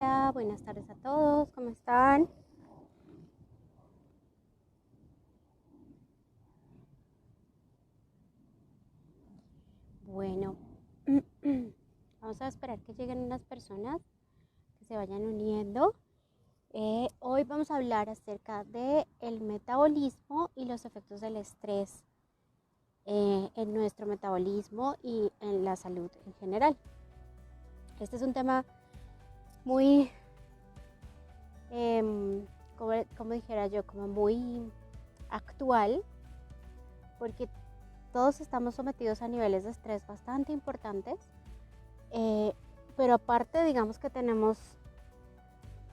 Hola, buenas tardes a todos, ¿cómo están? Bueno, vamos a esperar que lleguen unas personas que se vayan uniendo. Hoy vamos a hablar acerca del metabolismo y los efectos del estrés en nuestro metabolismo y en la salud en general. Este es un tema muy, como dijera yo, como muy actual, porque todos estamos sometidos a niveles de estrés bastante importantes, pero aparte digamos que tenemos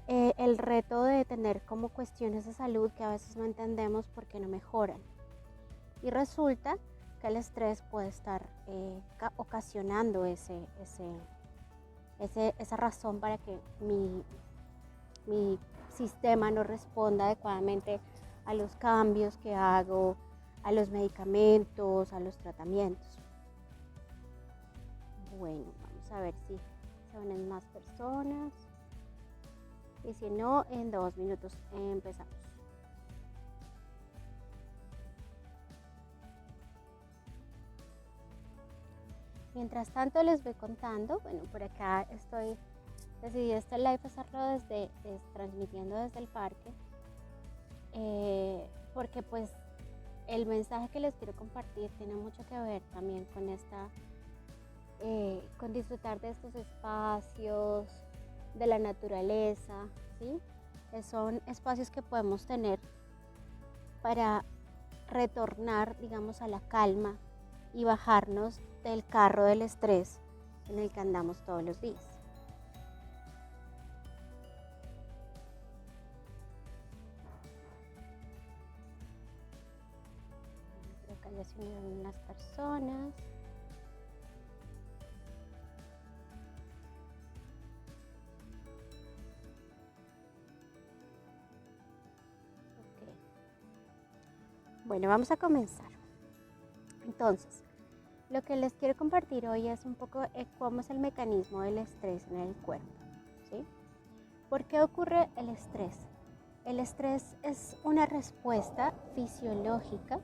el reto de tener como cuestiones de salud que a veces no entendemos por qué no mejoran. Y resulta que el estrés puede estar ocasionando esa razón para que mi sistema no responda adecuadamente a los cambios que hago, a los medicamentos, a los tratamientos. Bueno, vamos a ver si se unen más personas. Y si no, en 2 minutos empezamos. Mientras tanto les voy contando, bueno, por acá decidí este live hacerlo transmitiendo desde el parque, porque pues el mensaje que les quiero compartir tiene mucho que ver también con con disfrutar de estos espacios, de la naturaleza, ¿sí? Son espacios que podemos tener para retornar, digamos, a la calma y bajarnos del carro del estrés en el que andamos todos los días. Creo que ya se unieron unas personas. Okay. Bueno, vamos a comenzar. Entonces, lo que les quiero compartir hoy es un poco cómo es el mecanismo del estrés en el cuerpo, ¿sí? ¿Por qué ocurre el estrés? El estrés es una respuesta fisiológica,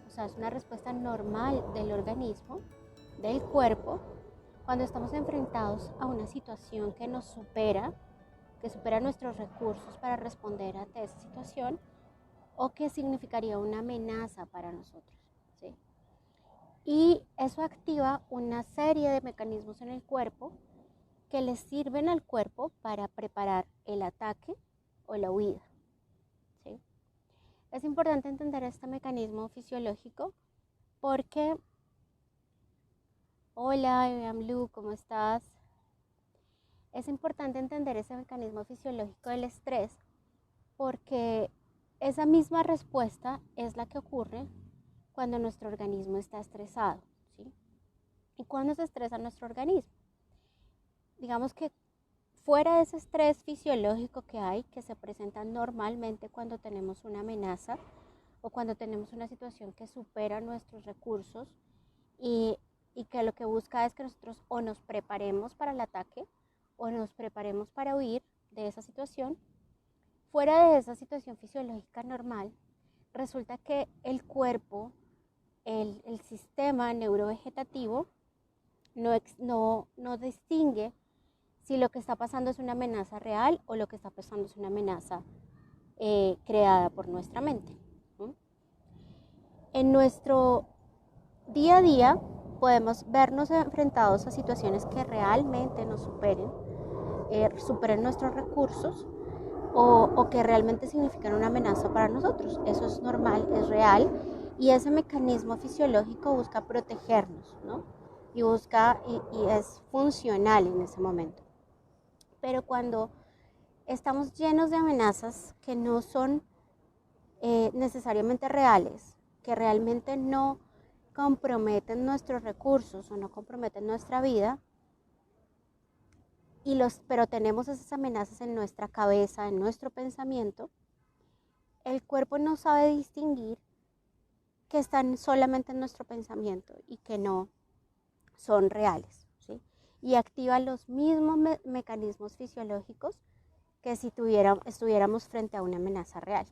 o sea, es una respuesta normal del organismo, del cuerpo, cuando estamos enfrentados a una situación que nos supera, que supera nuestros recursos para responder a esa situación o que significaría una amenaza para nosotros, ¿sí? Y eso activa una serie de mecanismos en el cuerpo que le sirven al cuerpo para preparar el ataque o la huida, ¿sí? Es importante entender este mecanismo fisiológico porque, hola, Blue, ¿cómo estás? Es importante entender ese mecanismo fisiológico del estrés porque esa misma respuesta es la que ocurre cuando nuestro organismo está estresado, ¿sí? ¿Y cuándo se estresa nuestro organismo? Digamos que fuera de ese estrés fisiológico que se presenta normalmente cuando tenemos una amenaza o cuando tenemos una situación que supera nuestros recursos y que lo que busca es que nosotros o nos preparemos para el ataque o nos preparemos para huir de esa situación. Fuera de esa situación fisiológica normal, resulta que el cuerpo, el sistema neurovegetativo, no distingue si lo que está pasando es una amenaza real o lo que está pasando es una amenaza creada por nuestra mente. ¿Sí? En nuestro día a día podemos vernos enfrentados a situaciones que realmente nos superen nuestros recursos o que realmente significan una amenaza para nosotros. Eso es normal, es real, y ese mecanismo fisiológico busca protegernos, ¿no? Y es funcional en ese momento. Pero cuando estamos llenos de amenazas que no son necesariamente reales, que realmente no comprometen nuestros recursos o no comprometen nuestra vida, pero tenemos esas amenazas en nuestra cabeza, en nuestro pensamiento, el cuerpo no sabe distinguir que están solamente en nuestro pensamiento y que no son reales, ¿sí? y activa los mismos mecanismos fisiológicos que si estuviéramos frente a una amenaza real.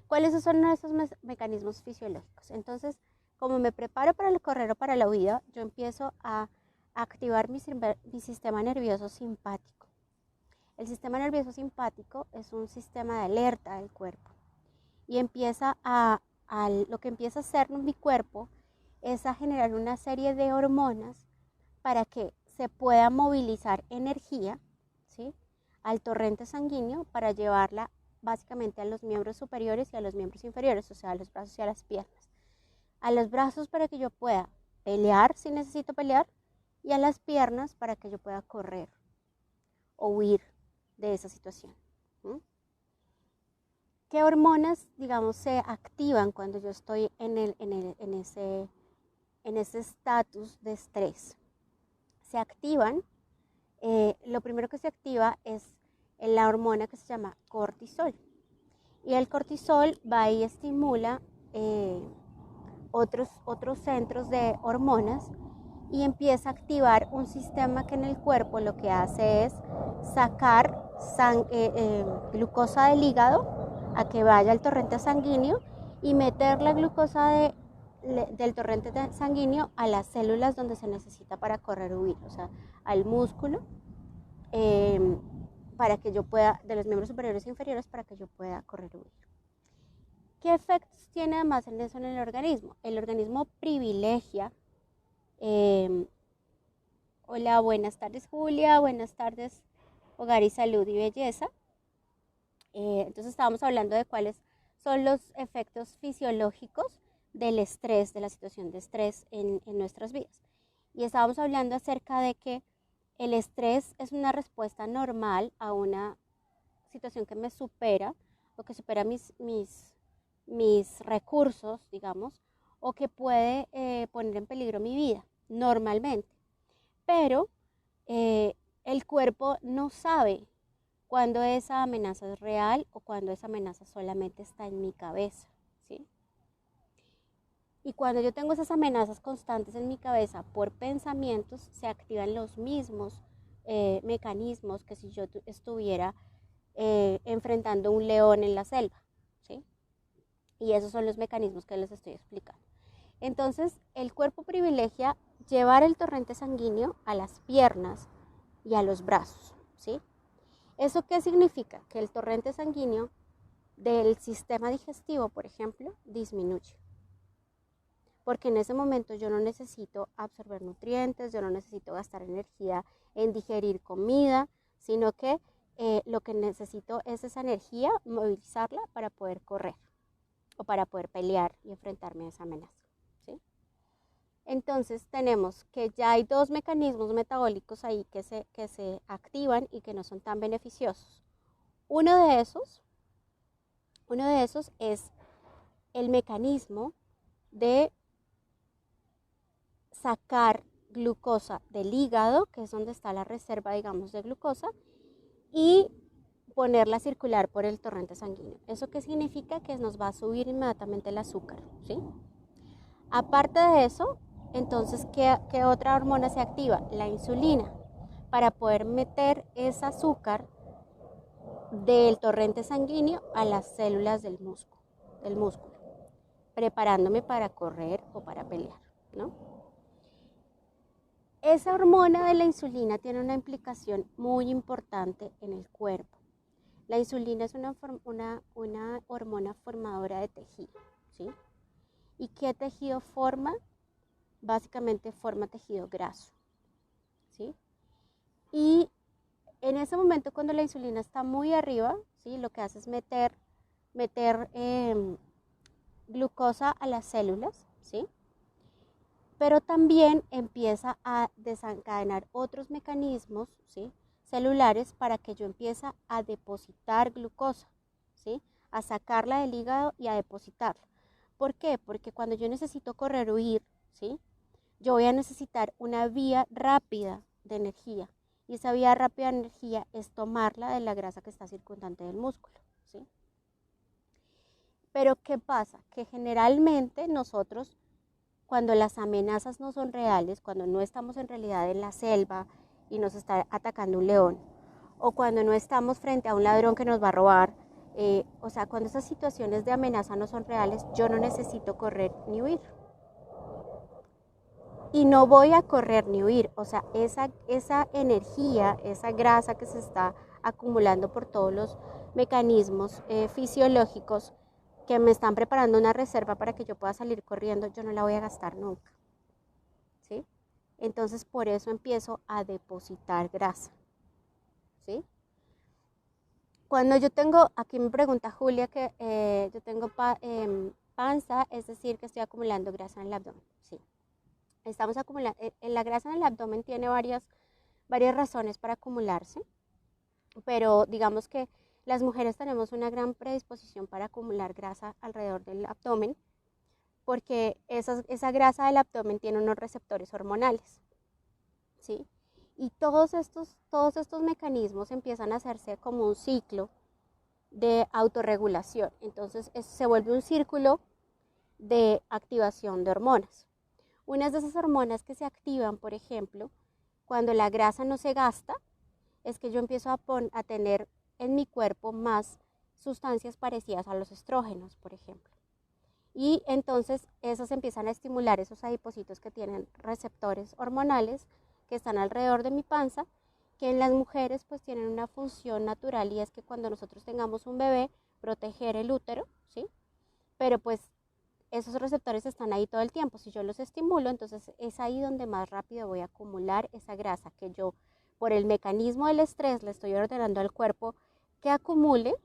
¿Cuáles son esos mecanismos fisiológicos? Entonces, como me preparo para el correr o para la huida, yo empiezo a activar mi sistema nervioso simpático. El sistema nervioso simpático es un sistema de alerta del cuerpo y lo que empieza a hacer mi cuerpo es a generar una serie de hormonas para que se pueda movilizar energía, ¿sí?, al torrente sanguíneo para llevarla básicamente a los miembros superiores y a los miembros inferiores, o sea, a los brazos y a las piernas. A los brazos para que yo pueda pelear si necesito pelear y a las piernas para que yo pueda correr o huir de esa situación. ¿Qué hormonas, digamos, se activan cuando yo estoy en ese estatus de estrés? Se activan, lo primero que se activa es la hormona que se llama cortisol. Y el cortisol va y estimula otros centros de hormonas y empieza a activar un sistema que en el cuerpo lo que hace es sacar glucosa del hígado a que vaya al torrente sanguíneo y meter la glucosa del torrente sanguíneo a las células donde se necesita para correr o huir, o sea, al músculo, para que yo pueda, de los miembros superiores e inferiores, para que yo pueda correr o huir. ¿Qué efectos tiene además en eso en el organismo? El organismo privilegia. Hola, buenas tardes Julia, buenas tardes Hogar y Salud y Belleza. Entonces estábamos hablando de cuáles son los efectos fisiológicos del estrés, de la situación de estrés en nuestras vidas. Y estábamos hablando acerca de que el estrés es una respuesta normal a una situación que me supera o que supera mis recursos, digamos, o que puede poner en peligro mi vida, normalmente. Pero el cuerpo no sabe cuando esa amenaza es real o cuando esa amenaza solamente está en mi cabeza, ¿sí? Y cuando yo tengo esas amenazas constantes en mi cabeza por pensamientos, se activan los mismos mecanismos que si yo estuviera enfrentando un león en la selva, ¿sí? Y esos son los mecanismos que les estoy explicando. Entonces, el cuerpo privilegia llevar el torrente sanguíneo a las piernas y a los brazos, ¿sí? ¿Eso qué significa? Que el torrente sanguíneo del sistema digestivo, por ejemplo, disminuye. Porque en ese momento yo no necesito absorber nutrientes, yo no necesito gastar energía en digerir comida, sino que lo que necesito es esa energía, movilizarla para poder correr o para poder pelear y enfrentarme a esa amenaza, ¿sí? Entonces tenemos que ya hay dos mecanismos metabólicos ahí que se activan y que no son tan beneficiosos. Uno de esos es el mecanismo de sacar glucosa del hígado, que es donde está la reserva, digamos, de glucosa, y ponerla a circular por el torrente sanguíneo. ¿Eso qué significa? Que nos va a subir inmediatamente el azúcar, ¿sí? Aparte de eso, entonces, ¿qué otra hormona se activa? La insulina, para poder meter ese azúcar del torrente sanguíneo a las células del músculo, preparándome para correr o para pelear, ¿no? Esa hormona de la insulina tiene una implicación muy importante en el cuerpo. La insulina es una hormona formadora de tejido, ¿sí? ¿Y qué tejido forma? Básicamente forma tejido graso, ¿sí? Y en ese momento cuando la insulina está muy arriba, ¿sí?, lo que hace es meter glucosa a las células, ¿sí? Pero también empieza a desencadenar otros mecanismos, ¿sí?, celulares para que yo empiece a depositar glucosa, ¿sí?, a sacarla del hígado y a depositarla. ¿Por qué? Porque cuando yo necesito correr o huir, ¿sí?, yo voy a necesitar una vía rápida de energía. Y esa vía rápida de energía es tomarla de la grasa que está circundante del músculo, ¿sí? Pero ¿qué pasa? Que generalmente nosotros cuando las amenazas no son reales, cuando no estamos en realidad en la selva y nos está atacando un león, o cuando no estamos frente a un ladrón que nos va a robar, o sea, cuando esas situaciones de amenaza no son reales, yo no necesito correr ni huir. Y no voy a correr ni huir, o sea, esa energía, esa grasa que se está acumulando por todos los mecanismos fisiológicos que me están preparando una reserva para que yo pueda salir corriendo, yo no la voy a gastar nunca, ¿sí? Entonces por eso empiezo a depositar grasa, ¿sí? Cuando yo tengo, aquí me pregunta Julia que yo tengo panza, es decir, que estoy acumulando grasa en el abdomen, sí. Estamos acumulando, la grasa en el abdomen tiene varias razones para acumularse, pero digamos que las mujeres tenemos una gran predisposición para acumular grasa alrededor del abdomen, porque esa grasa del abdomen tiene unos receptores hormonales, ¿sí? Y todos estos mecanismos empiezan a hacerse como un ciclo de autorregulación. Entonces se vuelve un círculo de activación de hormonas. Unas de esas hormonas que se activan, por ejemplo, cuando la grasa no se gasta, es que yo empiezo a tener en mi cuerpo más sustancias parecidas a los estrógenos, por ejemplo. Y entonces esas empiezan a estimular esos adipocitos que tienen receptores hormonales que están alrededor de mi panza, que en las mujeres pues tienen una función natural y es que cuando nosotros tengamos un bebé, proteger el útero, ¿sí? Pero pues esos receptores están ahí todo el tiempo. Si yo los estimulo, entonces es ahí donde más rápido voy a acumular esa grasa que yo, por el mecanismo del estrés, le estoy ordenando al cuerpo que acumule,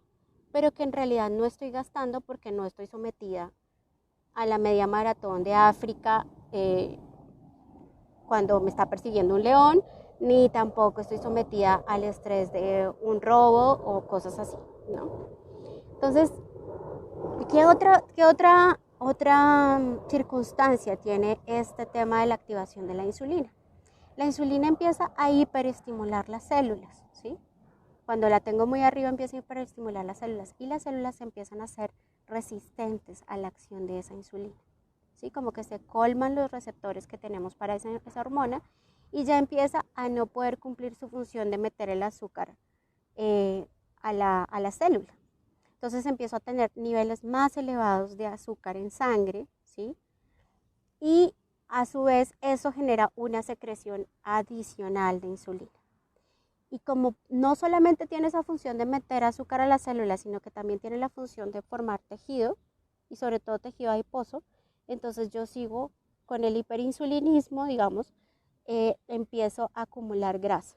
pero que en realidad no estoy gastando porque no estoy sometida a la media maratón de África cuando me está persiguiendo un león, ni tampoco estoy sometida al estrés de un robo o cosas así, ¿no? Entonces, ¿qué otra circunstancia tiene este tema de la activación de la insulina? La insulina empieza a hiperestimular las células, ¿sí? Cuando la tengo muy arriba empieza a hiperestimular las células y las células empiezan a ser resistentes a la acción de esa insulina, ¿sí? Como que se colman los receptores que tenemos para esa hormona y ya empieza a no poder cumplir su función de meter el azúcar a la célula. Entonces empiezo a tener niveles más elevados de azúcar en sangre, ¿sí? Y a su vez eso genera una secreción adicional de insulina. Y como no solamente tiene esa función de meter azúcar a las células, sino que también tiene la función de formar tejido, y sobre todo tejido adiposo, entonces yo sigo con el hiperinsulinismo, digamos, empiezo a acumular grasa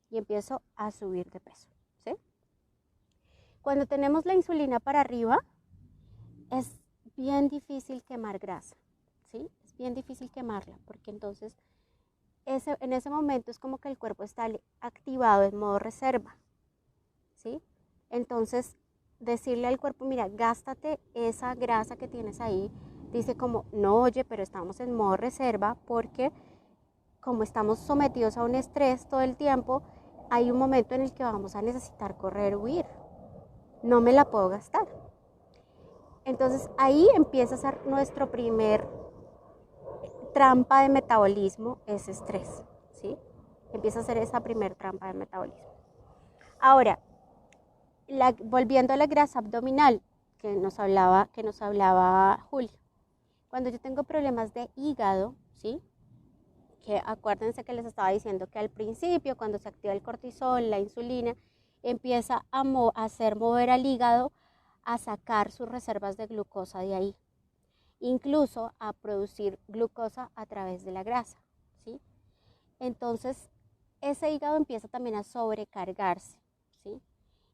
y empiezo a subir de peso, ¿sí? Cuando tenemos la insulina para arriba, es bien difícil quemar grasa, ¿sí? Es bien difícil quemarla, porque entonces en ese momento es como que el cuerpo está activado en modo reserva, ¿sí? Entonces, decirle al cuerpo, mira, gástate esa grasa que tienes ahí, dice como, no, oye, pero estamos en modo reserva porque como estamos sometidos a un estrés todo el tiempo, hay un momento en el que vamos a necesitar correr o huir. No me la puedo gastar. Entonces ahí empieza a ser nuestro primer trampa de metabolismo, es estrés, ¿sí? Empieza a ser esa primer trampa de metabolismo. Ahora, volviendo a la grasa abdominal que nos hablaba Julio. Cuando yo tengo problemas de hígado, ¿sí? Que acuérdense que les estaba diciendo que al principio, cuando se activa el cortisol, la insulina, empieza a hacer mover al hígado a sacar sus reservas de glucosa de ahí, incluso a producir glucosa a través de la grasa, ¿sí? Entonces, ese hígado empieza también a sobrecargarse, ¿sí?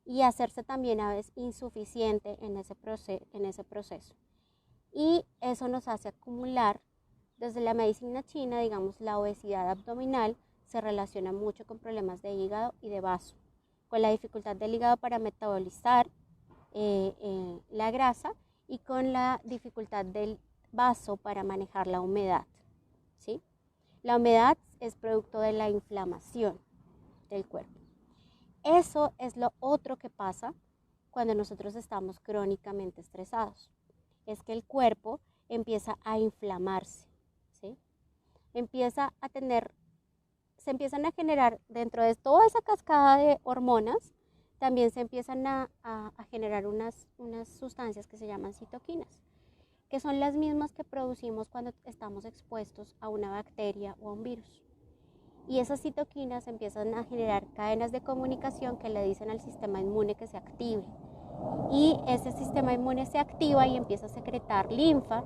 Y a hacerse también a veces insuficiente en ese proceso. Y eso nos hace acumular. Desde la medicina china, digamos, la obesidad abdominal se relaciona mucho con problemas de hígado y de vaso, con la dificultad del hígado para metabolizar la grasa y con la dificultad del vaso para manejar la humedad, ¿sí? La humedad es producto de la inflamación del cuerpo. Eso es lo otro que pasa cuando nosotros estamos crónicamente estresados, es que el cuerpo empieza a inflamarse. se empiezan a generar dentro de toda esa cascada de hormonas, también se empiezan a generar unas sustancias que se llaman citoquinas, que son las mismas que producimos cuando estamos expuestos a una bacteria o a un virus. Y esas citoquinas empiezan a generar cadenas de comunicación que le dicen al sistema inmune que se active. Y ese sistema inmune se activa y empieza a secretar linfa,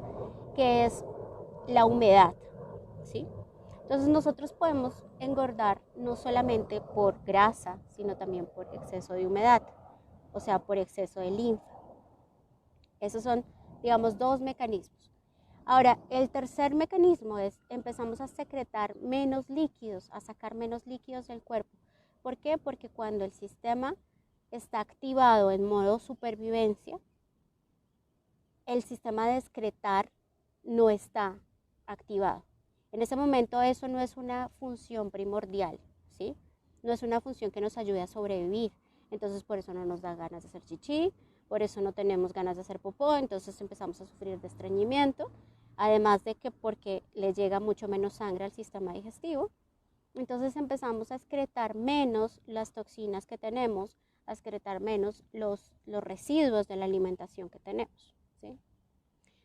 que es la humedad, ¿sí? Entonces nosotros podemos engordar no solamente por grasa, sino también por exceso de humedad, o sea, por exceso de linfa. Esos son, digamos, dos mecanismos. Ahora, el tercer mecanismo es empezamos a secretar menos líquidos, a sacar menos líquidos del cuerpo. ¿Por qué? Porque cuando el sistema está activado en modo supervivencia, el sistema de excretar no está activado. En ese momento eso no es una función primordial, ¿sí? No es una función que nos ayude a sobrevivir. Entonces por eso no nos da ganas de hacer chichi, por eso no tenemos ganas de hacer popó, entonces empezamos a sufrir de estreñimiento, además de que porque le llega mucho menos sangre al sistema digestivo. Entonces empezamos a excretar menos las toxinas que tenemos, a excretar menos los residuos de la alimentación que tenemos, ¿sí?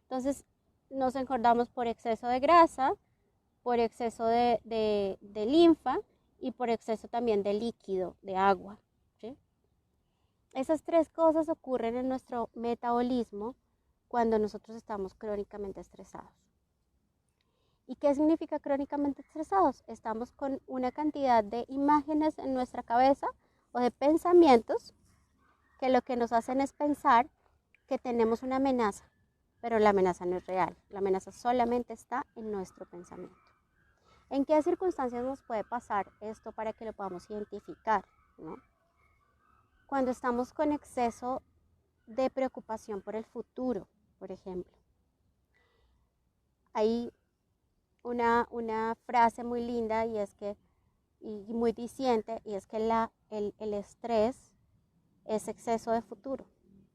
Entonces nos engordamos por exceso de grasa, por exceso de linfa y por exceso también de líquido, de agua, ¿sí? Esas tres cosas ocurren en nuestro metabolismo cuando nosotros estamos crónicamente estresados. ¿Y qué significa crónicamente estresados? Estamos con una cantidad de imágenes en nuestra cabeza o de pensamientos que lo que nos hacen es pensar que tenemos una amenaza, pero la amenaza no es real, la amenaza solamente está en nuestro pensamiento. ¿En qué circunstancias nos puede pasar esto para que lo podamos identificar, ¿no? Cuando estamos con exceso de preocupación por el futuro, por ejemplo. Hay una frase muy linda y muy diciente, y es que el estrés es exceso de futuro,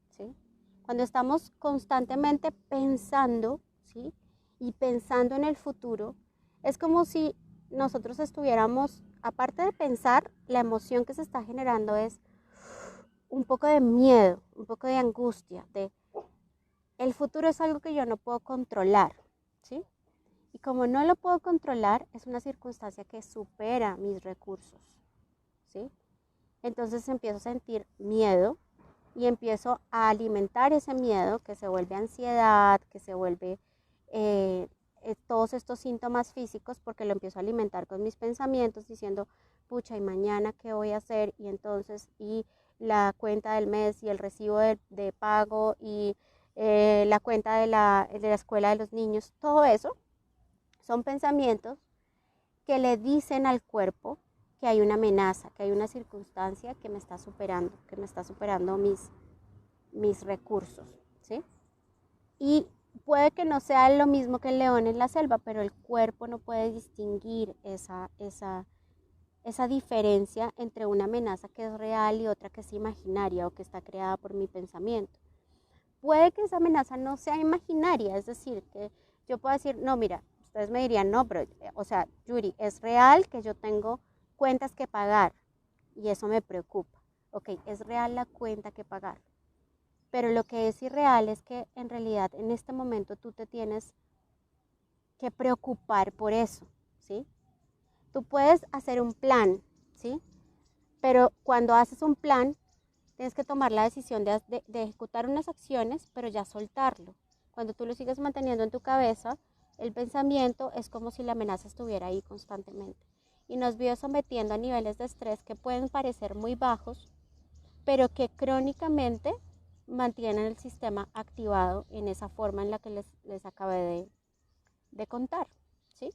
¿sí? Cuando estamos constantemente pensando, ¿sí? Y pensando en el futuro, es como si nosotros estuviéramos, aparte de pensar, la emoción que se está generando es un poco de miedo, un poco de angustia, el futuro es algo que yo no puedo controlar, ¿sí? Y como no lo puedo controlar, es una circunstancia que supera mis recursos, ¿sí? Entonces empiezo a sentir miedo y empiezo a alimentar ese miedo que se vuelve ansiedad, que se vuelve todos estos síntomas físicos, porque lo empiezo a alimentar con mis pensamientos diciendo, pucha, ¿y mañana qué voy a hacer? Y entonces, y la cuenta del mes y el recibo de pago y la cuenta de la escuela de los niños, todo eso son pensamientos que le dicen al cuerpo que hay una amenaza, que hay una circunstancia que me está superando mis recursos, ¿sí? Y puede que no sea lo mismo que el león en la selva, pero el cuerpo no puede distinguir esa diferencia entre una amenaza que es real y otra que es imaginaria o que está creada por mi pensamiento. Puede que esa amenaza no sea imaginaria, es decir, que yo pueda decir, no, mira, ustedes me dirían, no, pero, o sea, Yuri, es real que yo tengo cuentas que pagar y eso me preocupa. Ok, es real la cuenta que pagar, pero lo que es irreal es que en realidad en este momento tú te tienes que preocupar por eso, ¿sí? Tú puedes hacer un plan, ¿sí? Pero cuando haces un plan, tienes que tomar la decisión de ejecutar unas acciones, pero ya soltarlo. Cuando tú lo sigues manteniendo en tu cabeza, el pensamiento es como si la amenaza estuviera ahí constantemente. Y nos vive sometiendo a niveles de estrés que pueden parecer muy bajos, pero que crónicamente mantienen el sistema activado en esa forma en la que les acabé de contar, ¿sí?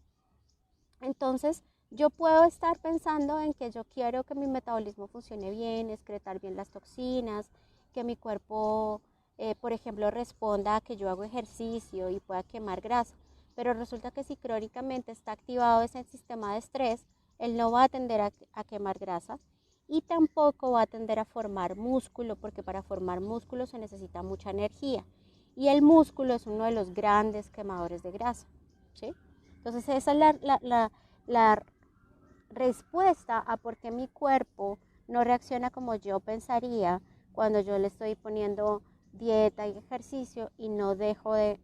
Entonces, yo puedo estar pensando en que yo quiero que mi metabolismo funcione bien, excretar bien las toxinas, que mi cuerpo, por ejemplo, responda a que yo hago ejercicio y pueda quemar grasa. Pero resulta que si crónicamente está activado ese sistema de estrés, él no va a tender a quemar grasa y tampoco va a tender a formar músculo, porque para formar músculo se necesita mucha energía. Y el músculo es uno de los grandes quemadores de grasa, ¿sí? Entonces esa es la respuesta a por qué mi cuerpo no reacciona como yo pensaría cuando yo le estoy poniendo dieta y ejercicio y no dejo de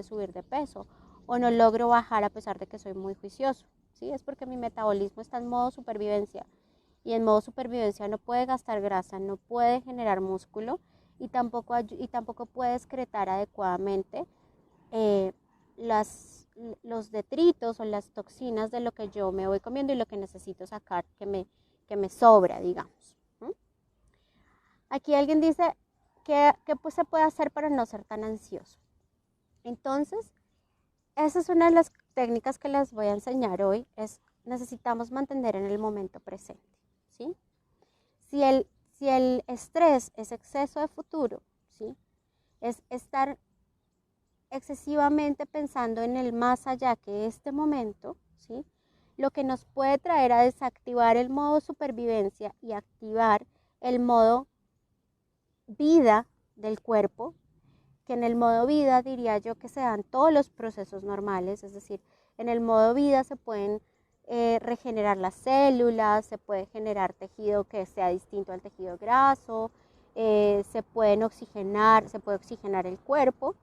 subir de peso o no logro bajar a pesar de que soy muy juicioso, ¿sí? Es porque mi metabolismo está en modo supervivencia y en modo supervivencia no puede gastar grasa, no puede generar músculo y tampoco puede excretar adecuadamente eh, las, los detritos o las toxinas de lo que yo me voy comiendo y lo que necesito sacar que me sobra, digamos. ¿Mm? Aquí alguien dice que pues se puede hacer para no ser tan ansioso. Entonces, esa es una de las técnicas que les voy a enseñar hoy, necesitamos mantener en el momento presente, ¿sí? Si el estrés es exceso de futuro, ¿sí? Es estar excesivamente pensando en el más allá que este momento, ¿sí? Lo que nos puede traer a desactivar el modo supervivencia y activar el modo vida del cuerpo, que en el modo vida diría yo que se dan todos los procesos normales, es decir, en el modo vida se pueden regenerar las células, se puede generar tejido que sea distinto al tejido graso, se puede oxigenar el cuerpo.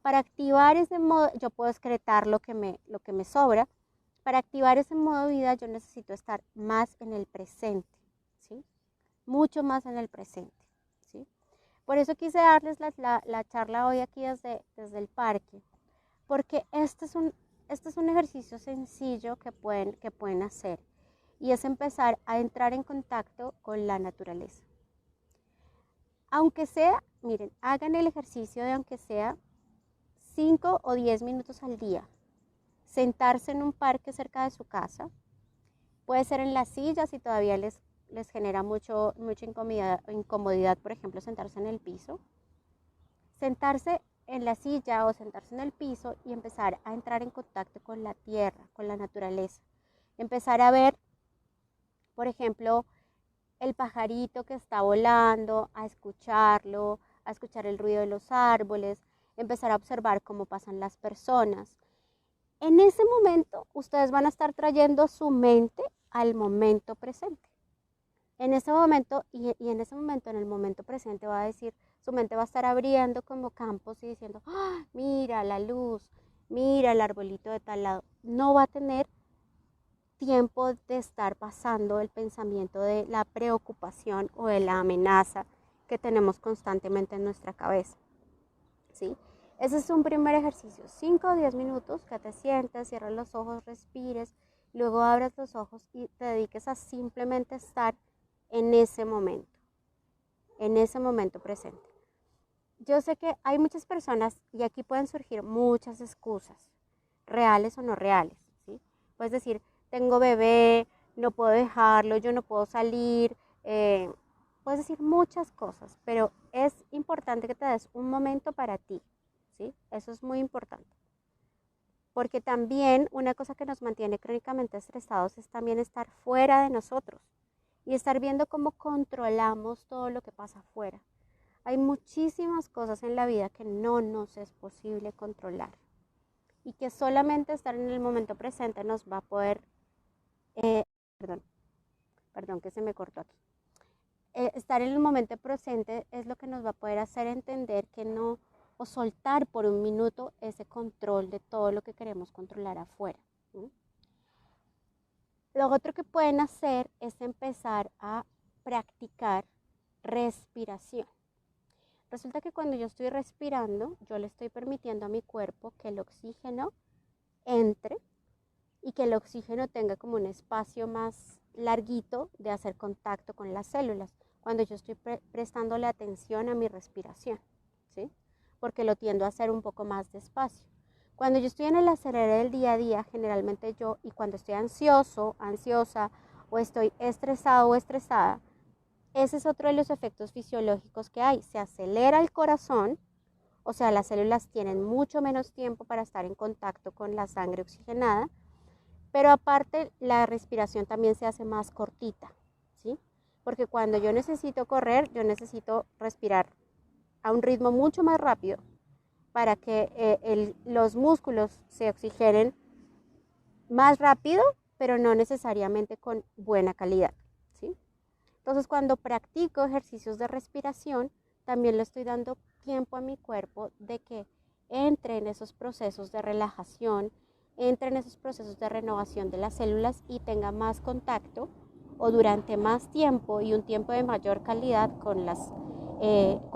Para activar ese modo, yo puedo excretar lo que me sobra. Para activar ese modo de vida yo necesito estar más en el presente, ¿sí? Mucho más en el presente, ¿sí? Por eso quise darles la charla hoy aquí desde el parque, porque este es un ejercicio sencillo que pueden hacer y es empezar a entrar en contacto con la naturaleza. Aunque sea, miren, hagan el ejercicio de aunque sea 5 o 10 minutos al día. Sentarse en un parque cerca de su casa. Puede ser en la silla si todavía les genera mucha incomodidad, por ejemplo, sentarse en el piso. Sentarse en la silla o sentarse en el piso y empezar a entrar en contacto con la tierra, con la naturaleza. Empezar a ver, por ejemplo, el pajarito que está volando, a escucharlo, a escuchar el ruido de los árboles, empezar a observar cómo pasan las personas. En ese momento, ustedes van a estar trayendo su mente al momento presente. En ese momento, en ese momento, en el momento presente, va a decir, su mente va a estar abriendo como campos y diciendo, ¡ah, mira la luz, mira el arbolito de tal lado! No va a tener tiempo de estar pasando el pensamiento de la preocupación o de la amenaza que tenemos constantemente en nuestra cabeza, ¿sí? Ese es un primer ejercicio, 5 o 10 minutos, que te sientes, cierres los ojos, respires, luego abres los ojos y te dediques a simplemente estar en ese momento presente. Yo sé que hay muchas personas y aquí pueden surgir muchas excusas, reales o no reales, ¿sí? Puedes decir, tengo bebé, no puedo dejarlo, yo no puedo salir, puedes decir muchas cosas, pero es importante que te des un momento para ti, ¿sí? Eso es muy importante. Porque también una cosa que nos mantiene crónicamente estresados es también estar fuera de nosotros y estar viendo cómo controlamos todo lo que pasa afuera. Hay muchísimas cosas en la vida que no nos es posible controlar y que solamente estar en el momento presente nos va a poder, perdón que se me cortó aquí. Estar en el momento presente es lo que nos va a poder hacer entender que no, o soltar por un minuto ese control de todo lo que queremos controlar afuera, ¿sí? Lo otro que pueden hacer es empezar a practicar respiración. Resulta que cuando yo estoy respirando, yo le estoy permitiendo a mi cuerpo que el oxígeno entre y que el oxígeno tenga como un espacio más larguito de hacer contacto con las células, cuando yo estoy prestándole atención a mi respiración, ¿sí? Porque lo tiendo a hacer un poco más despacio. Cuando yo estoy en el acelere del día a día, generalmente y cuando estoy ansioso, ansiosa, o estoy estresado o estresada, ese es otro de los efectos fisiológicos que hay. Se acelera el corazón, o sea, las células tienen mucho menos tiempo para estar en contacto con la sangre oxigenada, pero aparte la respiración también se hace más cortita, ¿sí? Porque cuando yo necesito correr, yo necesito respirar a un ritmo mucho más rápido para que los músculos se oxigenen más rápido, pero no necesariamente con buena calidad, ¿sí? Entonces, cuando practico ejercicios de respiración, también le estoy dando tiempo a mi cuerpo de que entre en esos procesos de relajación, entre en esos procesos de renovación de las células y tenga más contacto o durante más tiempo y un tiempo de mayor calidad con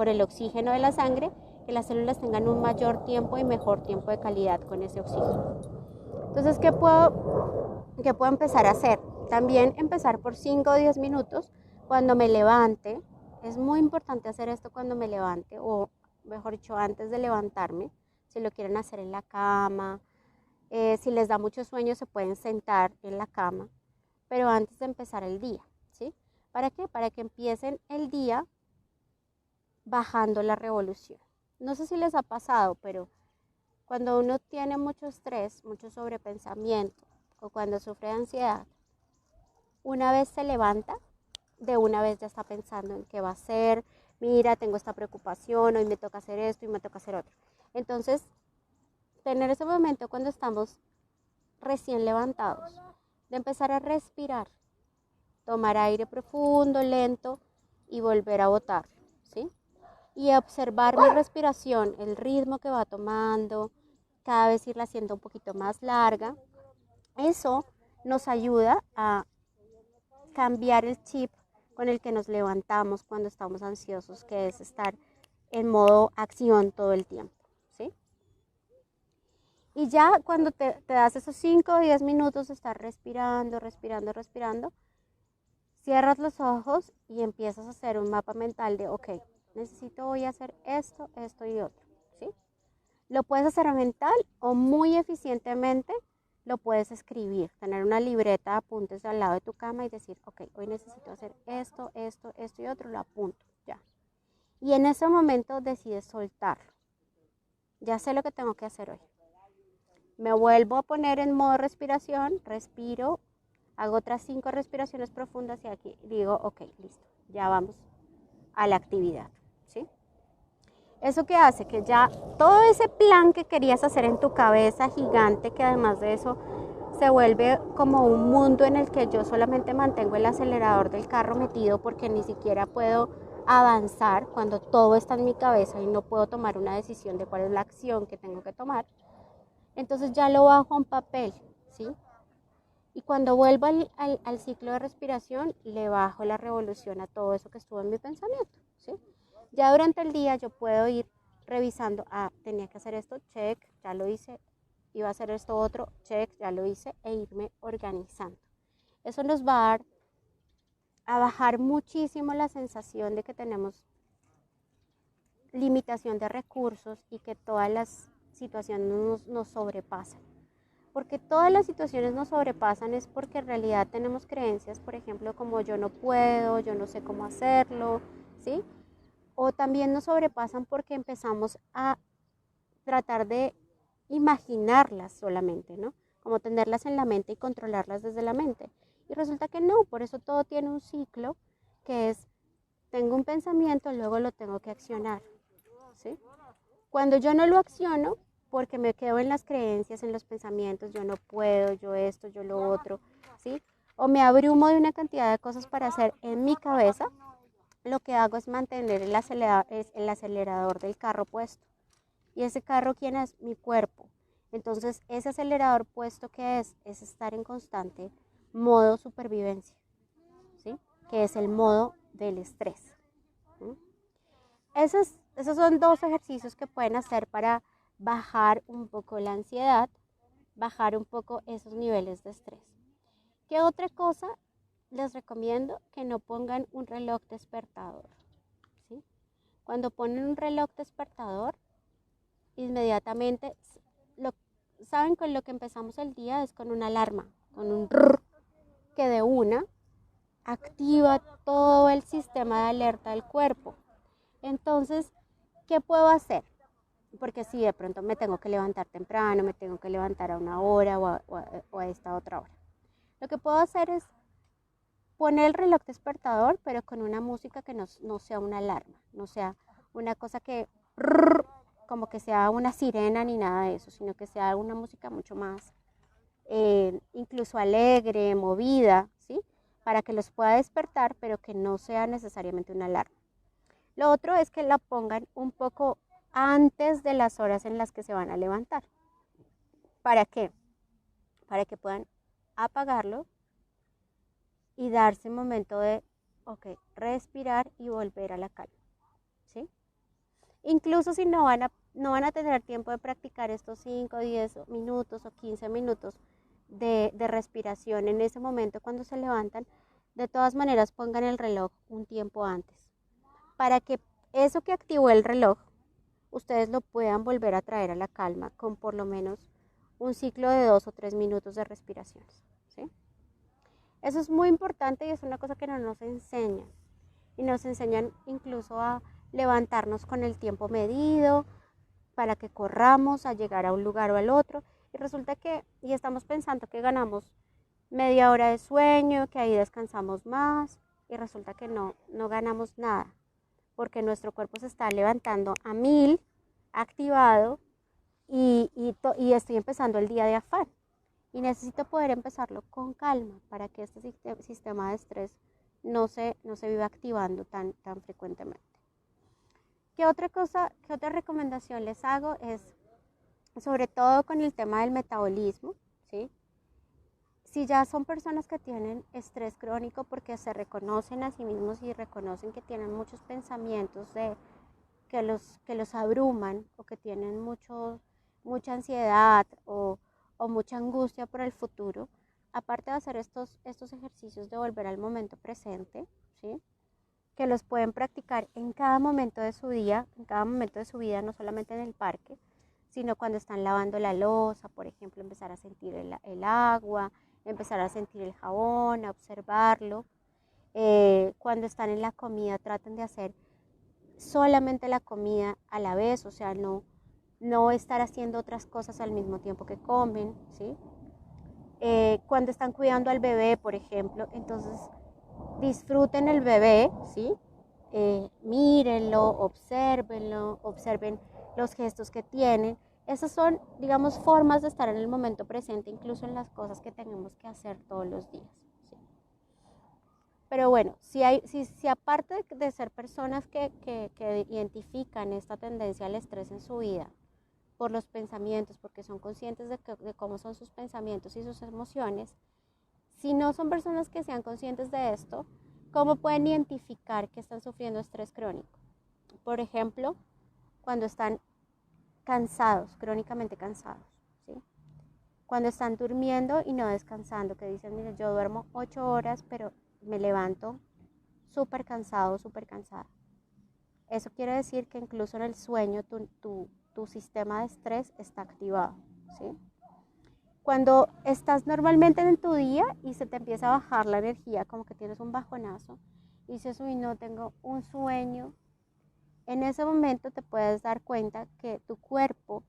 el oxígeno de la sangre, que las células tengan un mayor tiempo y mejor tiempo de calidad con ese oxígeno. Entonces, ¿qué puedo empezar a hacer? También empezar por 5 o 10 minutos cuando me levante. Es muy importante hacer esto cuando me levante, o mejor dicho, antes de levantarme. Si lo quieren hacer en la cama, si les da mucho sueño se pueden sentar en la cama, pero antes de empezar el día, ¿sí? ¿Para qué? Para que empiecen el día bajando la revolución. No sé si les ha pasado, pero cuando uno tiene mucho estrés, mucho sobrepensamiento, o cuando sufre de ansiedad, una vez se levanta, de una vez ya está pensando en qué va a hacer. Mira, tengo esta preocupación, hoy me toca hacer esto y me toca hacer otro. Entonces, tener ese momento cuando estamos recién levantados, de empezar a respirar, tomar aire profundo, lento y volver a botar, ¿sí? Y observar mi respiración, el ritmo que va tomando, cada vez irla haciendo un poquito más larga. Eso nos ayuda a cambiar el chip con el que nos levantamos cuando estamos ansiosos, que es estar en modo acción todo el tiempo, ¿sí? Y ya cuando te das esos 5 o 10 minutos de estar respirando, respirando, respirando, cierras los ojos y empiezas a hacer un mapa mental de, ok, necesito hoy hacer esto, esto y otro, ¿sí? Lo puedes hacer mental o muy eficientemente lo puedes escribir, tener una libreta de apuntes al lado de tu cama y decir, ok, hoy necesito hacer esto, esto, esto y otro, lo apunto, ya. Y en ese momento decides soltarlo. Ya sé lo que tengo que hacer hoy. Me vuelvo a poner en modo respiración, respiro, hago otras 5 respiraciones profundas y aquí digo, ok, listo, ya vamos a la actividad, ¿sí? Eso que hace que ya todo ese plan que querías hacer en tu cabeza gigante, que además de eso se vuelve como un mundo en el que yo solamente mantengo el acelerador del carro metido porque ni siquiera puedo avanzar cuando todo está en mi cabeza y no puedo tomar una decisión de cuál es la acción que tengo que tomar. Entonces ya lo bajo a un papel, ¿sí? Y cuando vuelvo al ciclo de respiración, le bajo la revolución a todo eso que estuvo en mi pensamiento, ¿sí? Ya durante el día yo puedo ir revisando, tenía que hacer esto, check, ya lo hice, iba a hacer esto otro, check, ya lo hice, e irme organizando. Eso nos va a bajar muchísimo la sensación de que tenemos limitación de recursos y que todas las situaciones nos sobrepasan. Porque todas las situaciones nos sobrepasan es porque en realidad tenemos creencias, por ejemplo, como yo no puedo, yo no sé cómo hacerlo, ¿sí? O también nos sobrepasan porque empezamos a tratar de imaginarlas solamente, ¿no? Como tenerlas en la mente y controlarlas desde la mente. Y resulta que no, por eso todo tiene un ciclo que es, tengo un pensamiento, luego lo tengo que accionar, ¿sí? Cuando yo no lo acciono, porque me quedo en las creencias, en los pensamientos, yo no puedo, yo esto, yo lo otro, ¿sí? O me abrumo de una cantidad de cosas para hacer en mi cabeza, lo que hago es mantener el acelerador del carro puesto. ¿Y ese carro quién es? Mi cuerpo. Entonces, ese acelerador puesto, ¿qué es? Es estar en constante modo supervivencia, ¿sí? Que es el modo del estrés. ¿Sí? Esos son 2 ejercicios que pueden hacer para bajar un poco la ansiedad, bajar un poco esos niveles de estrés. ¿Qué otra cosa les recomiendo? Que no pongan un reloj despertador, ¿sí? Cuando ponen un reloj despertador, inmediatamente, saben, con lo que empezamos el día es con una alarma, con un rrr, que de una activa todo el sistema de alerta del cuerpo. Entonces, ¿qué puedo hacer? Porque si de pronto me tengo que levantar temprano, me tengo que levantar a una hora o a esta otra hora. Lo que puedo hacer es poner el reloj despertador, pero con una música que no sea una alarma, no sea una cosa que, como que sea una sirena ni nada de eso, sino que sea una música mucho más incluso alegre, movida, ¿sí? Para que los pueda despertar, pero que no sea necesariamente una alarma. Lo otro es que la pongan un poco antes de las horas en las que se van a levantar. ¿Para qué? Para que puedan apagarlo y darse un momento de, ok, respirar y volver a la calma, ¿sí? Incluso si no van a tener tiempo de practicar estos 5, 10 minutos o 15 minutos de respiración en ese momento cuando se levantan, de todas maneras pongan el reloj un tiempo antes, para que eso que activó el reloj, ustedes lo puedan volver a traer a la calma con por lo menos un ciclo de 2 o 3 minutos de respiraciones, ¿sí? Eso es muy importante y es una cosa que no nos enseñan. Y nos enseñan incluso a levantarnos con el tiempo medido para que corramos a llegar a un lugar o al otro. Y resulta que, y estamos pensando que ganamos media hora de sueño, que ahí descansamos más, y resulta que no ganamos nada, porque nuestro cuerpo se está levantando a 1000, activado, y estoy empezando el día de afán. Y necesito poder empezarlo con calma para que este sistema de estrés no se viva activando tan frecuentemente. ¿Qué otra recomendación les hago? Es, sobre todo con el tema del metabolismo, ¿sí? Si ya son personas que tienen estrés crónico porque se reconocen a sí mismos y reconocen que tienen muchos pensamientos que los abruman o que tienen mucha ansiedad o mucha angustia por el futuro, aparte de hacer estos ejercicios de volver al momento presente, ¿sí? Que los pueden practicar en cada momento de su día, en cada momento de su vida, no solamente en el parque, sino cuando están lavando la loza, por ejemplo, empezar a sentir el agua, empezar a sentir el jabón, a observarlo. Cuando están en la comida, traten de hacer solamente la comida a la vez, o sea, no estar haciendo otras cosas al mismo tiempo que comen, ¿sí? Cuando están cuidando al bebé, por ejemplo, entonces disfruten el bebé, ¿sí? Mírenlo, observen los gestos que tienen. Esas son, digamos, formas de estar en el momento presente, incluso en las cosas que tenemos que hacer todos los días, ¿sí? Pero bueno, si aparte de ser personas que identifican esta tendencia al estrés en su vida, por los pensamientos, porque son conscientes de cómo son sus pensamientos y sus emociones, si no son personas que sean conscientes de esto, ¿cómo pueden identificar que están sufriendo estrés crónico? Por ejemplo, cuando están cansados, crónicamente cansados, ¿sí? Cuando están durmiendo y no descansando, que dicen, mire, yo duermo 8 horas, pero me levanto súper cansado, súper cansada. Eso quiere decir que incluso en el sueño tu sistema de estrés está activado, ¿sí? Cuando estás normalmente en tu día y se te empieza a bajar la energía, como que tienes un bajonazo, y dices, uy, no, tengo un sueño, en ese momento te puedes dar cuenta que tu cuerpo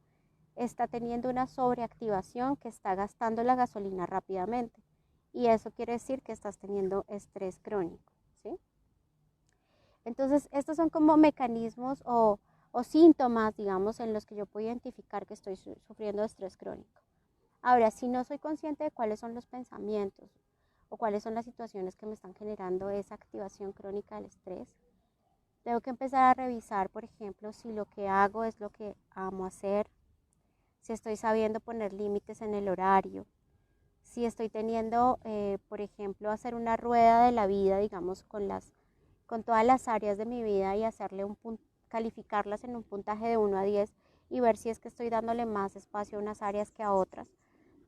está teniendo una sobreactivación que está gastando la gasolina rápidamente. Y eso quiere decir que estás teniendo estrés crónico, ¿sí? Entonces, estos son como mecanismos o síntomas, digamos, en los que yo puedo identificar que estoy sufriendo de estrés crónico. Ahora, si no soy consciente de cuáles son los pensamientos o cuáles son las situaciones que me están generando esa activación crónica del estrés, tengo que empezar a revisar, por ejemplo, si lo que hago es lo que amo hacer, si estoy sabiendo poner límites en el horario, si estoy teniendo, por ejemplo, hacer una rueda de la vida, digamos, con todas las áreas de mi vida y calificarlas en un puntaje de 1 a 10 y ver si es que estoy dándole más espacio a unas áreas que a otras.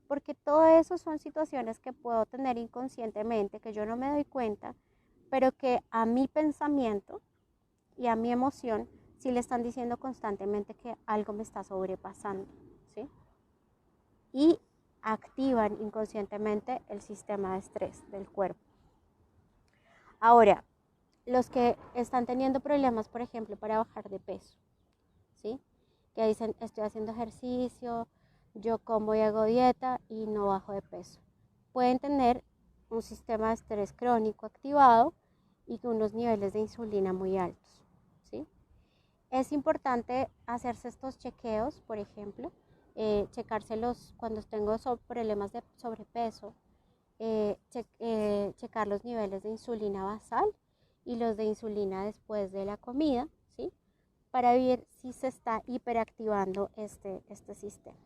Porque todo eso son situaciones que puedo tener inconscientemente, que yo no me doy cuenta, pero que a mi pensamiento y a mi emoción sí le están diciendo constantemente que algo me está sobrepasando, ¿sí? Y activan inconscientemente el sistema de estrés del cuerpo. Ahora, los que están teniendo problemas, por ejemplo, para bajar de peso, ¿sí? Que dicen, estoy haciendo ejercicio, yo como y hago dieta y no bajo de peso. Pueden tener un sistema de estrés crónico activado y unos niveles de insulina muy altos, ¿sí? Es importante hacerse estos chequeos, por ejemplo, checárselos cuando tengo problemas de sobrepeso, checar los niveles de insulina basal y los de insulina después de la comida, ¿sí? Para ver si se está hiperactivando este sistema.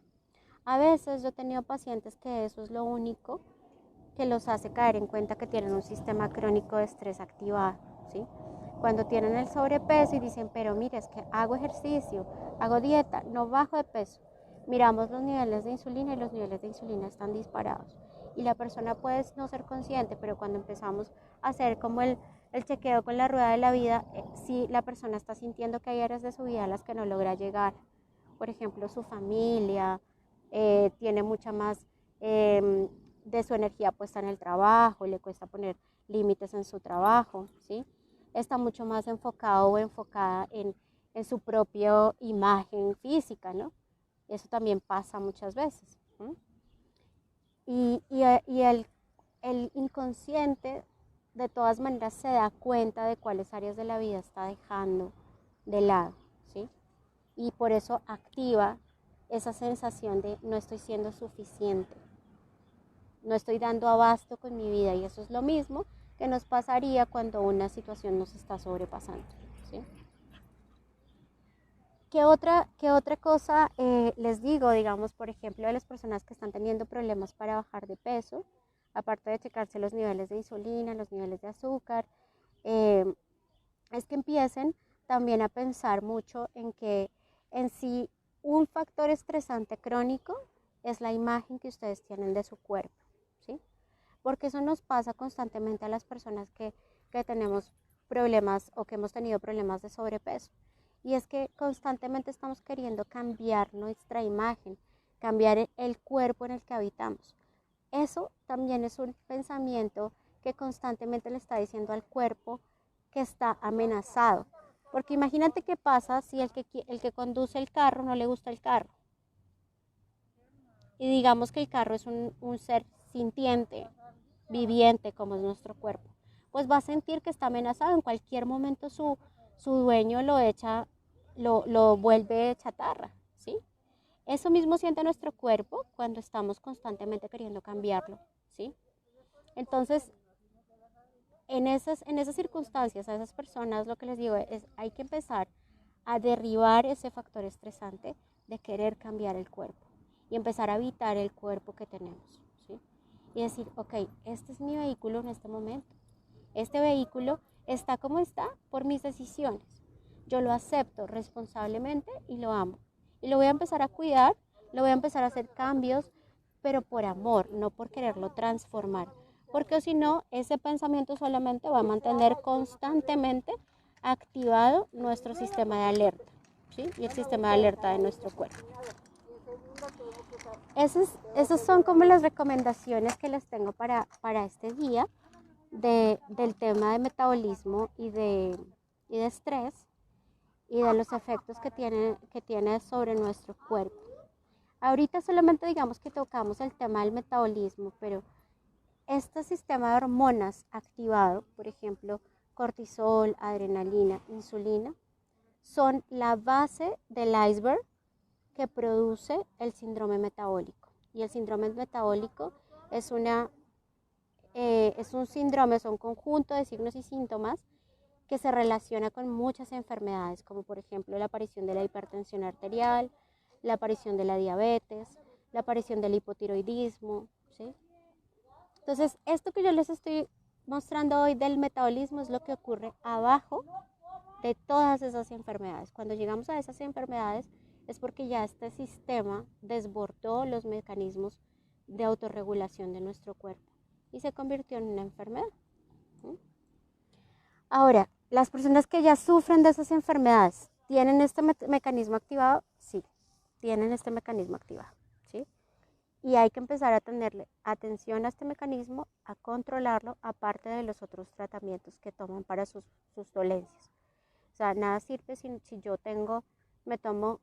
A veces yo he tenido pacientes que eso es lo único que los hace caer en cuenta que tienen un sistema crónico de estrés activado, ¿sí? Cuando tienen el sobrepeso y dicen, pero mire, es que hago ejercicio, hago dieta, no bajo de peso. Miramos los niveles de insulina y los niveles de insulina están disparados. Y la persona puede no ser consciente, pero cuando empezamos a hacer como el chequeo con la rueda de la vida, sí la persona está sintiendo que hay áreas de su vida a las que no logra llegar. Por ejemplo, su familia, tiene mucha más de su energía puesta en el trabajo, le cuesta poner límites en su trabajo, ¿sí? Está mucho más enfocado o enfocada en su propia imagen física, ¿no? Eso también pasa muchas veces. Y el inconsciente de todas maneras se da cuenta de cuáles áreas de la vida está dejando de lado, ¿sí? Y por eso activa esa sensación de no estoy siendo suficiente, no estoy dando abasto con mi vida, y eso es lo mismo que nos pasaría cuando una situación nos está sobrepasando, ¿sí? ¿Qué otra cosa les digo, digamos, por ejemplo, de las personas que están teniendo problemas para bajar de peso, aparte de checarse los niveles de insulina, los niveles de azúcar, es que empiecen también a pensar mucho en que en sí un factor estresante crónico es la imagen que ustedes tienen de su cuerpo, ¿sí? Porque eso nos pasa constantemente a las personas que tenemos problemas o que hemos tenido problemas de sobrepeso. Y es que constantemente estamos queriendo cambiar nuestra imagen, cambiar el cuerpo en el que habitamos. Eso también es un pensamiento que constantemente le está diciendo al cuerpo que está amenazado. Porque imagínate qué pasa si el que conduce el carro no le gusta el carro. Y digamos que el carro es un ser sintiente, viviente como es nuestro cuerpo. Pues va a sentir que está amenazado. En cualquier momento su dueño lo echa, lo vuelve chatarra, ¿sí? Eso mismo siente nuestro cuerpo cuando estamos constantemente queriendo cambiarlo, ¿sí? Entonces, en esas circunstancias, a esas personas lo que les digo es, hay que empezar a derribar ese factor estresante de querer cambiar el cuerpo y empezar a habitar el cuerpo que tenemos, ¿sí? Y decir, ok, este es mi vehículo en este momento. Este vehículo está como está por mis decisiones. Yo lo acepto responsablemente y lo amo. Y lo voy a empezar a cuidar, lo voy a empezar a hacer cambios, pero por amor, no por quererlo transformar. Porque si no, ese pensamiento solamente va a mantener constantemente activado nuestro sistema de alerta, ¿sí? Y el sistema de alerta de nuestro cuerpo. Esas son como las recomendaciones que les tengo para este día del tema de metabolismo y de estrés y de los efectos que tiene sobre nuestro cuerpo. Ahorita solamente digamos que tocamos el tema del metabolismo, pero este sistema de hormonas activado, por ejemplo, cortisol, adrenalina, insulina, son la base del iceberg que produce el síndrome metabólico. Y el síndrome metabólico es un síndrome, es un conjunto de signos y síntomas que se relaciona con muchas enfermedades, como por ejemplo la aparición de la hipertensión arterial, la aparición de la diabetes, la aparición del hipotiroidismo, ¿sí? Entonces, esto que yo les estoy mostrando hoy del metabolismo es lo que ocurre abajo de todas esas enfermedades. Cuando llegamos a esas enfermedades es porque ya este sistema desbordó los mecanismos de autorregulación de nuestro cuerpo y se convirtió en una enfermedad. Ahora, las personas que ya sufren de esas enfermedades, ¿tienen este mecanismo activado? Sí, tienen este mecanismo activado, ¿sí? Y hay que empezar a tenerle atención a este mecanismo, a controlarlo, aparte de los otros tratamientos que toman para sus dolencias. O sea, nada sirve si yo me tomo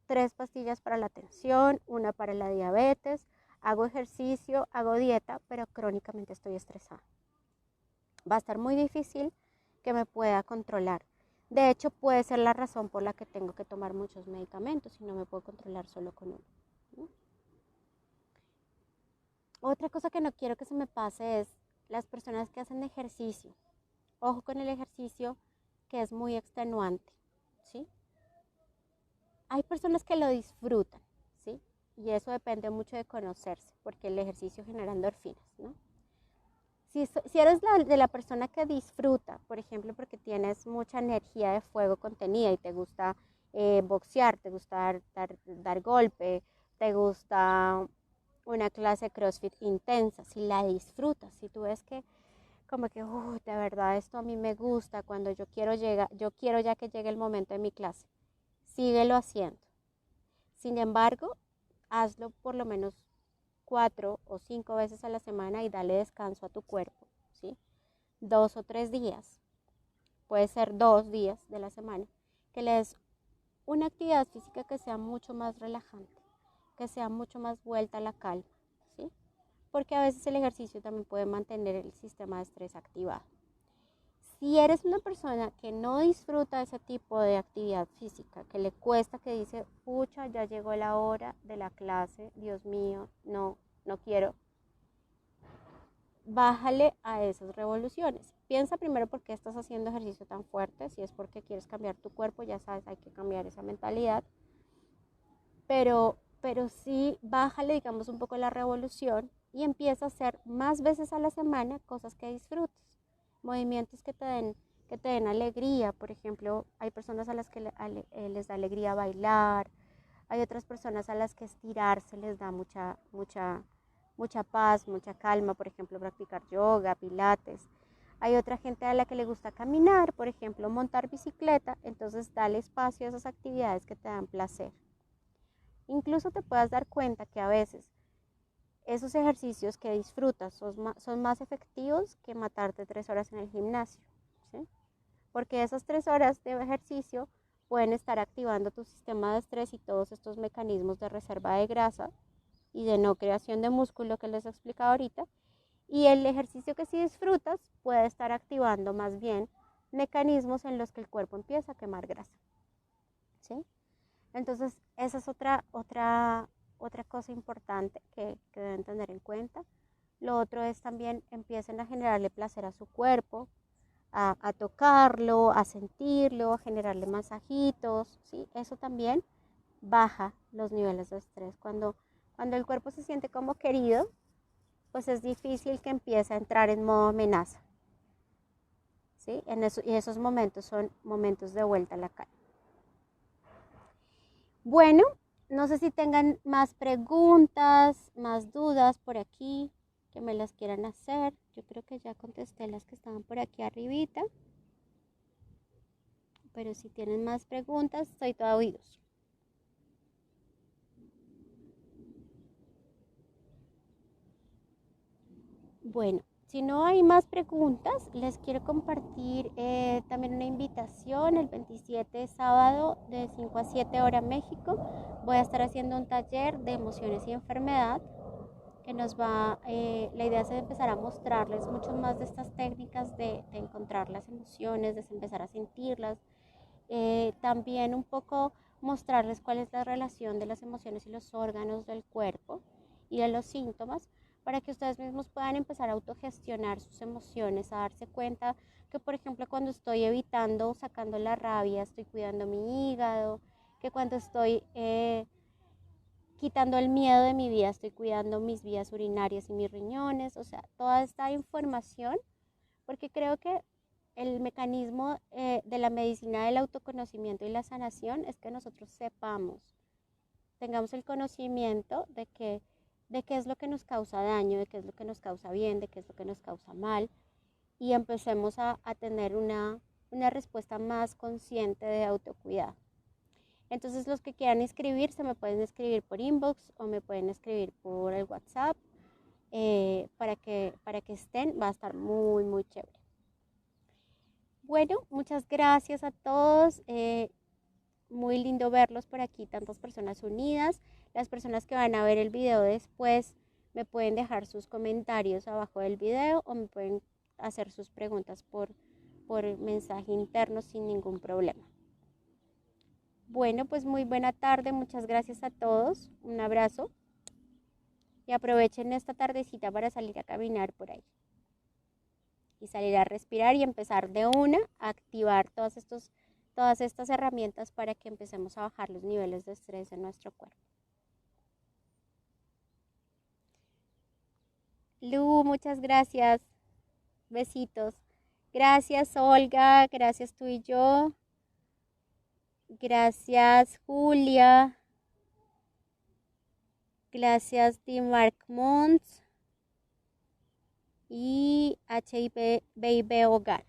3 pastillas para la tensión, una para la diabetes, hago ejercicio, hago dieta, pero crónicamente estoy estresada. Va a estar muy difícil que me pueda controlar. De hecho, puede ser la razón por la que tengo que tomar muchos medicamentos y no me puedo controlar solo con uno. Otra cosa que no quiero que se me pase es las personas que hacen ejercicio. Ojo con el ejercicio que es muy extenuante, ¿sí? Hay personas que lo disfrutan, ¿sí? Y eso depende mucho de conocerse, porque el ejercicio genera endorfinas, ¿no? Si eres de la persona que disfruta, por ejemplo, porque tienes mucha energía de fuego contenida y te gusta boxear, te gusta dar golpe, te gusta una clase de CrossFit intensa, si la disfrutas, si tú ves que como que, de verdad esto a mí me gusta, cuando yo quiero ya que llegue el momento de mi clase, síguelo haciendo. Sin embargo, hazlo por lo menos 4 o 5 veces a la semana y dale descanso a tu cuerpo, ¿sí? 2 o 3 días, puede ser 2 días de la semana, que le des una actividad física que sea mucho más relajante, que sea mucho más vuelta a la calma, ¿sí? Porque a veces el ejercicio también puede mantener el sistema de estrés activado. Si eres una persona que no disfruta ese tipo de actividad física, que le cuesta, que dice, pucha, ya llegó la hora de la clase, Dios mío, no quiero, bájale a esas revoluciones. Piensa primero por qué estás haciendo ejercicio tan fuerte. Si es porque quieres cambiar tu cuerpo, ya sabes, hay que cambiar esa mentalidad. Pero sí, bájale, digamos, un poco la revolución y empieza a hacer más veces a la semana cosas que disfrutes. Movimientos que te den alegría. Por ejemplo, hay personas a las que les da alegría bailar. Hay otras personas a las que estirarse les da mucha paz, mucha calma, por ejemplo, practicar yoga, pilates. Hay otra gente a la que le gusta caminar, por ejemplo, montar bicicleta, entonces dale espacio a esas actividades que te dan placer. Incluso te puedas dar cuenta que a veces esos ejercicios que disfrutas son más efectivos que matarte 3 horas en el gimnasio, ¿sí? Porque esas 3 horas de ejercicio pueden estar activando tu sistema de estrés y todos estos mecanismos de reserva de grasa y de no creación de músculo que les he explicado ahorita. Y el ejercicio que sí disfrutas puede estar activando más bien mecanismos en los que el cuerpo empieza a quemar grasa, ¿sí? Entonces, esa es otra cosa importante que deben tener en cuenta. Lo otro es también empiecen a generarle placer a su cuerpo, a tocarlo, a sentirlo, a generarle masajitos, ¿sí? Eso también baja los niveles de estrés. Cuando el cuerpo se siente como querido, pues es difícil que empiece a entrar en modo amenaza, ¿sí? Y esos momentos son momentos de vuelta a la calma. Bueno, no sé si tengan más preguntas, más dudas por aquí que me las quieran hacer. Yo creo que ya contesté las que estaban por aquí arribita. Pero si tienen más preguntas, estoy toda oídos. Bueno, si no hay más preguntas, les quiero compartir también una invitación el 27 sábado de 5 a 7 hora México. Voy a estar haciendo un taller de emociones y enfermedad que la idea es empezar a mostrarles mucho más de estas técnicas de encontrar las emociones, de empezar a sentirlas, también un poco mostrarles cuál es la relación de las emociones y los órganos del cuerpo y de los síntomas para que ustedes mismos puedan empezar a autogestionar sus emociones, a darse cuenta que, por ejemplo, cuando estoy evitando, sacando la rabia, estoy cuidando mi hígado, que cuando estoy quitando el miedo de mi vida, estoy cuidando mis vías urinarias y mis riñones, o sea, toda esta información, porque creo que el mecanismo de la medicina del autoconocimiento y la sanación es que nosotros sepamos, tengamos el conocimiento de qué es lo que nos causa daño, de qué es lo que nos causa bien, de qué es lo que nos causa mal, y empecemos a tener una respuesta más consciente de autocuidado. Entonces los que quieran inscribirse me pueden escribir por inbox o me pueden escribir por el WhatsApp para que estén, va a estar muy, muy chévere. Bueno, muchas gracias a todos. Muy lindo verlos por aquí, tantas personas unidas. Las personas que van a ver el video después me pueden dejar sus comentarios abajo del video o me pueden hacer sus preguntas por mensaje interno sin ningún problema. Bueno, pues muy buena tarde. Muchas gracias a todos. Un abrazo y aprovechen esta tardecita para salir a caminar por ahí y salir a respirar y empezar de una a activar todas estas herramientas para que empecemos a bajar los niveles de estrés en nuestro cuerpo. Lu, muchas gracias. Besitos. Gracias, Olga. Gracias tú y yo. Gracias, Julia. Gracias, Dimark Mons. Y HIB Hogar.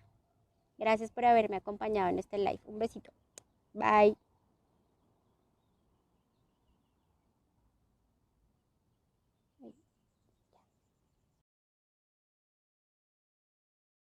Gracias por haberme acompañado en este live. Un besito. Bye.